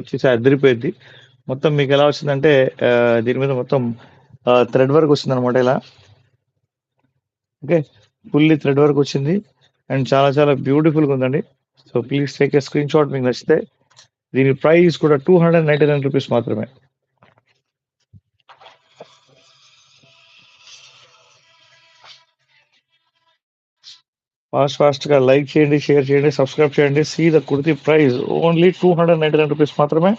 వచ్చేసి అదిరిపోయిద్ది. మొత్తం మీకెలా వచ్చిందంటే దీని మీద మొత్తం థ్రెడ్ వర్క్ వచ్చిందనమాట ఇలా. ఓకే. ఫుల్లీ థ్రెడ్ వర్క్ వచ్చింది. అండ్ చాలా చాలా బ్యూటిఫుల్‌గా ఉందండి. So, please take a screenshot మీకు నచ్చితే. దీని ప్రైస్ కూడా రూ. 299 మాత్రమే. ఫాస్ట్‌గా లైక్ చేయండి, షేర్ చేయండి, సబ్స్క్రైబ్ చేయండి. See the kurti price only రూ. 299 మాత్రమే.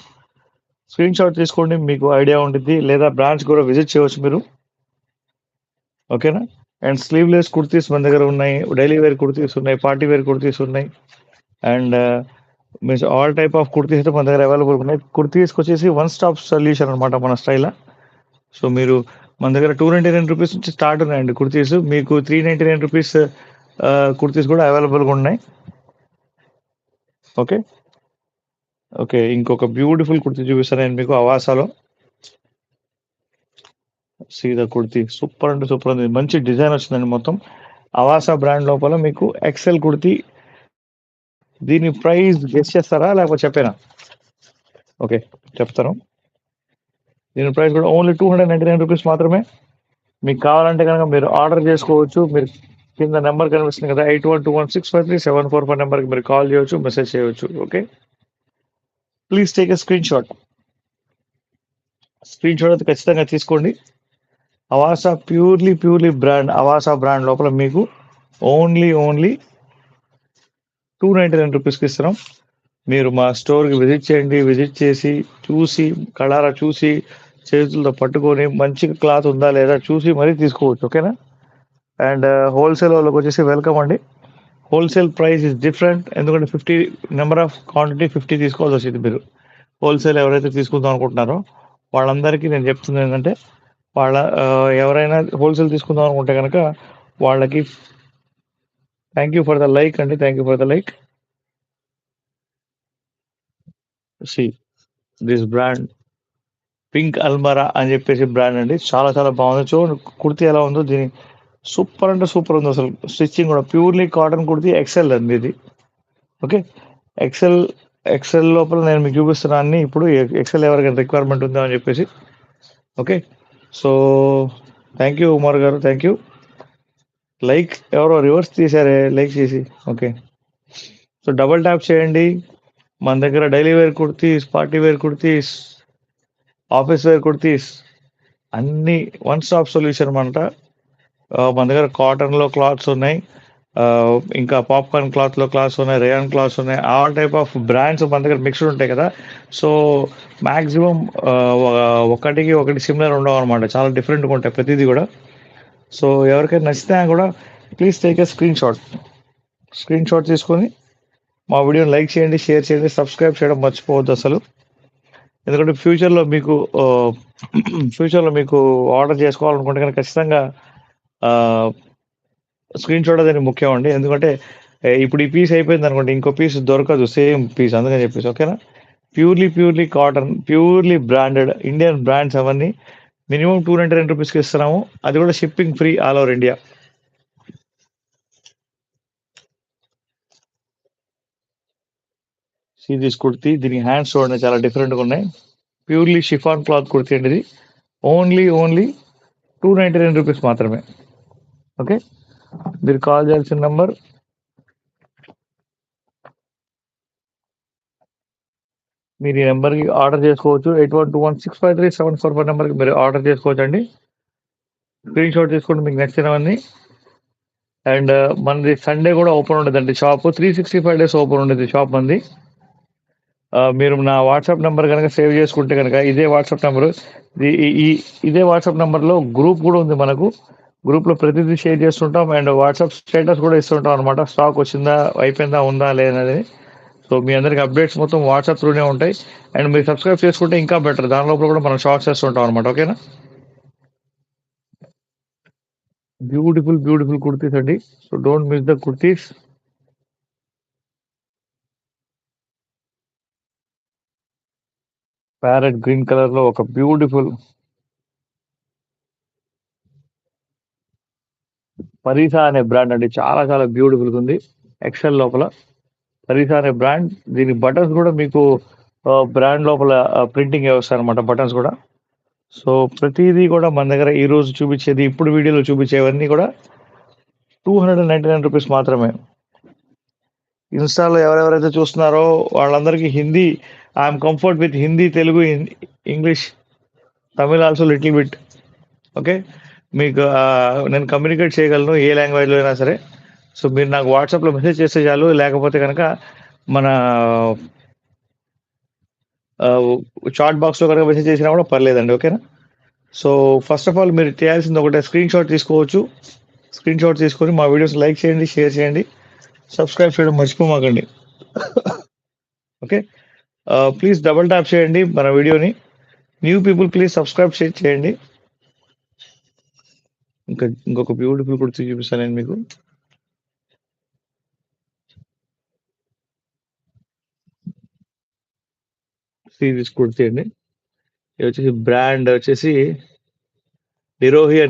స్క్రీన్‌షాట్ తీసుకోండి. మీకు ఐడియా ఉండిద్ది. లేదా బ్రాంచ్ కూడా విజిట్ చేయవచ్చు మీరు. ఓకేనా? అండ్ స్లీవ్‌లెస్ కుర్తీస్ మన దగ్గర ఉన్నాయి. డైలీ వేర్ కుర్తీస్ ఉన్నాయి. పార్టీ వేర్ కుర్తీస్ ఉన్నాయి. And means all type of kurtis అయితే మన దగ్గర అవైలబుల్ ఉన్నాయి. కుర్తీస్‌కొచ్చేసి వన్ స్టాప్ సొల్యూషన్ అనమాట మన స్టైల్‌లో. సో, మీరు మన దగ్గర రూ. 299 నుంచి స్టార్ట్ ఉన్నాయండి కుర్తీస్. మీకు రూ. 399 కుర్తీస్ కూడా అవైలబుల్‌గా ఉన్నాయి. ఓకే. ఓకే. ఇంకొక బ్యూటిఫుల్ కుర్తీ చూపిస్తాను నేను మీకు అవాసాలో. See the kurti. సూపర్ అంటే సూపర్ ఉంది. మంచి డిజైన్ వచ్చిందండి మొత్తం. అవాసా బ్రాండ్ లోపల మీకు ఎక్సెల్ కుర్తీ. దీని ప్రైస్ గెస్ చేస్తారా? లేకపోతే చెప్పేనా? ఓకే. చెప్తాను. దీని ప్రైస్ కూడా ఓన్లీ రూ. 299 మాత్రమే. మీకు కావాలంటే గనక మీరు ఆర్డర్ చేసుకోవచ్చు. మీరు కింద నెంబర్ కనిపిస్తుంది కదా! 8121653744 నెంబర్‌కి మీరు కాల్ చేయొచ్చు, మెసేజ్ చేయొచ్చు. Okay. Please take a screenshot. Screenshot అయితే ఖచ్చితంగా తీసుకోండి. ప్యూర్లీ బ్రాండ్ అవాసా బ్రాండ్ లోపల మీకు ఓన్లీ రూ. 299కి ఇస్తున్నాం. మీరు మా స్టోర్‌కి విజిట్ చేయండి. విజిట్ చేసి, చూసి, కళ్ళారా చూసి, చేతులతో పట్టుకొని మంచిగా క్లాత్ ఉందా లేదా చూసి మరీ తీసుకోవచ్చు. ఓకేనా? అండ్ హోల్‌సేల్ వాళ్ళకొచ్చేసి వెల్కమ్ అండి. Wholesale price is different. ఎందుకంటే 50 నంబర్ ఆఫ్ క్వాంటిటీ 50 తీసుకోవాల్సొచ్చింది మీరు. హోల్‌సేల్ ఎవరైతే తీసుకుందాం అనుకుంటున్నారో వాళ్ళందరికీ నేను చెప్తుంది ఏంటంటే ఎవరైనా హోల్‌సేల్ తీసుకుందాం అనుకుంటే గనక వాళ్ళకి thank you for the like అండి. Thank you for the like. See this brand pink అల్మరా అని చెప్పేసి బ్రాండ్ అండి. చాలా చాలా బాగుంది. చూడండి కుర్తీ ఎలా ఉందో దీని సూపర్ అంటే సూపర్ ఉంది అసలు. స్టిచ్చింగ్ కూడా ప్యూర్లీ కాటన్ కుర్తీ ఎక్సెల్ అండి ఇది. ఓకే. ఎక్సెల్ ఎక్సెల్ లోపల నేను మీకు చూపిస్తున్నా అన్ని ఇప్పుడు ఎక్సెల్ ఎవరికైనా రిక్వైర్మెంట్ ఉందా అని చెప్పేసి. Okay. So, thank you Umar గారు. Thank you. లైక్ ఎవరో రివర్స్ తీశారే లైక్ చేసి. ఓకే. సో, డబుల్ ట్యాప్ చేయండి. మన దగ్గర daily wear kurtis, party wear kurtis, office wear kurtis అన్నీ వన్ స్టాప్ సొల్యూషన్ అనమాట. మన దగ్గర కాటన్‌లో క్లాత్స్ ఉన్నాయి. ఇంకా పాప్‌కార్న్ క్లాత్‌లో క్లాత్స్ ఉన్నాయి. రేయాన్ క్లాత్స్ ఉన్నాయి. ఆల్ టైప్ ఆఫ్ బ్రాండ్స్ మన దగ్గర మిక్స్డ్ ఉంటాయి కదా! సో, మాక్సిమం ఒకటికి ఒకటి సిమిలర్ ఉండవనమాట. చాలా డిఫరెంట్‌గా ఉంటాయి ప్రతీది గూడా. సో, ఎవరికైనా నచ్చితే కూడా please take a screenshot. Screenshot తీసుకొని మా వీడియోని లైక్ చేయండి, షేర్ చేయండి, సబ్స్క్రైబ్ చేయడం మర్చిపోవద్దు అసలు. ఎందుకంటే ఫ్యూచర్‌లో మీకు ఆర్డర్ చేసుకోవాలనుకుంటే గనక ఖచ్చితంగా ఆహ్ స్క్రీన్‌షాట్ అనేది ముఖ్యం అండి. ఎందుకంటే ఇప్పుడు ఈ పీస్ అయిపోయిందనుకోండి, ఇంకో పీస్ దొరకదు సేమ్ పీస్ అందుకని చెప్పేసి. ఓకేనా? Purely cotton, purely branded Indian brands అవన్నీ. మినిమమ్ రూ. 299కి ఇస్తున్నాము. అది కూడా shipping free all over India. See this kurti. దీనికి హ్యాండ్స్ చూడండి చాలా డిఫరెంట్‌గా ఉన్నాయి. ప్యూర్లీ షిఫాన్ క్లాత్ కుర్తీ అండి ఇది. ఓన్లీ రూ. 299 మాత్రమే. ఓకే. మీరు కాల్ చేయాల్సిన నంబర్ మీరు ఈ నెంబర్‌కి ఆర్డర్ చేసుకోవచ్చు. 8121653744 నెంబర్‌కి మీరు ఆర్డర్ చేసుకోవచ్చండి. స్క్రీన్‌షాట్ తీసుకోండి మీకు నచ్చినవన్నీ. అండ్ మనది సండే కూడా ఓపెన్ ఉండదండి షాపు. 365 డేస్ ఓపెన్ ఉండేది షాప్ మనది. మీరు నా వాట్సాప్ నంబర్ కనుక సేవ్ చేసుకుంటే కనుక ఇదే వాట్సాప్ నంబరు. ఇదే వాట్సాప్ నంబర్‌లో గ్రూప్ కూడా ఉంది మనకు. గ్రూప్‌లో ప్రతిదీ షేర్ చేస్తుంటాం. అండ్ వాట్సాప్ స్టేటస్ కూడా ఇస్తుంటాం అనమాట. స్టాక్ వచ్చిందా? అయిపోయిందా? ఉందా? లేదనేది. సో, మీ అందరికి అప్డేట్స్ మొత్తం వాట్సాప్ త్రూనే ఉంటాయి. అండ్ మీరు సబ్స్క్రైబ్ చేసుకుంటే ఇంకా బెటర్. దాని లోపల కూడా మనం షార్ట్స్ చేస్తుంటాం అనమాట. ఓకేనా? బ్యూటిఫుల్ కుర్తీస్ అండి. So, don't miss the kurtis. Parrot green కలర్‌లో ఒక బ్యూటిఫుల్ పరీసా అనే బ్రాండ్ అండి. చాలా చాలా బ్యూటిఫుల్‌గా ఉంది. ఎక్సెల్ లోపల పరీసా అనే బ్రాండ్. దీని బటన్స్ కూడా మీకు బ్రాండ్ లోపల ప్రింటింగే వస్తాయన్నమాట బటన్స్ గూడా. సో, ప్రతీదీ గూడా మన దగ్గర ఈరోజు చూపిచ్చేది, ఇప్పుడు వీడియోలో చూపిచ్చేవన్నీ గూడా రూ. 299 మాత్రమే. ఇన్‌స్టాలో ఎవరెవరైతే చూస్తున్నారో వాళ్ళందరికీ Hindi I'm comfort with Hindi, Telugu, English, Tamil also little bit. Okay. మీకు నేను కమ్యూనికేట్ చేయగలను ఏ లాంగ్వేజ్‌లో అయినా సరే. సో, మీరు నాకు వాట్సాప్‌లో మెసేజ్ చేస్తే చాలు. లేకపోతే గనక మన ఆహ్, చాట్ బాక్స్‌లో గనక మెసేజ్ చేసినా గూడా పర్లేదండి. ఓకేనా? సో, ఫస్ట్ ఆఫ్ ఆల్ మీరు చేయాల్సింది ఒకటే స్క్రీన్ షాట్ తీసుకోవచ్చు. స్క్రీన్ షాట్ తీసుకొని మా వీడియోస్ లైక్ చేయండి, షేర్ చేయండి, సబ్స్క్రైబ్ చేయడం మర్చిపోమాకండి. ఓకే. ప్లీజ్ డబుల్ ట్యాప్ చేయండి మన వీడియోని. న్యూ పీపుల్ ప్లీజ్ సబ్స్క్రైబ్ చేయండి. ఇంకొక బ్యూటిఫుల్ కుర్తీ చూపిస్తాను నేను మీకు. సీ దిస్ కుర్తీ అండి. ఇది వచ్చేసి బ్రాండ్ వచ్చేసి నిరోహి అని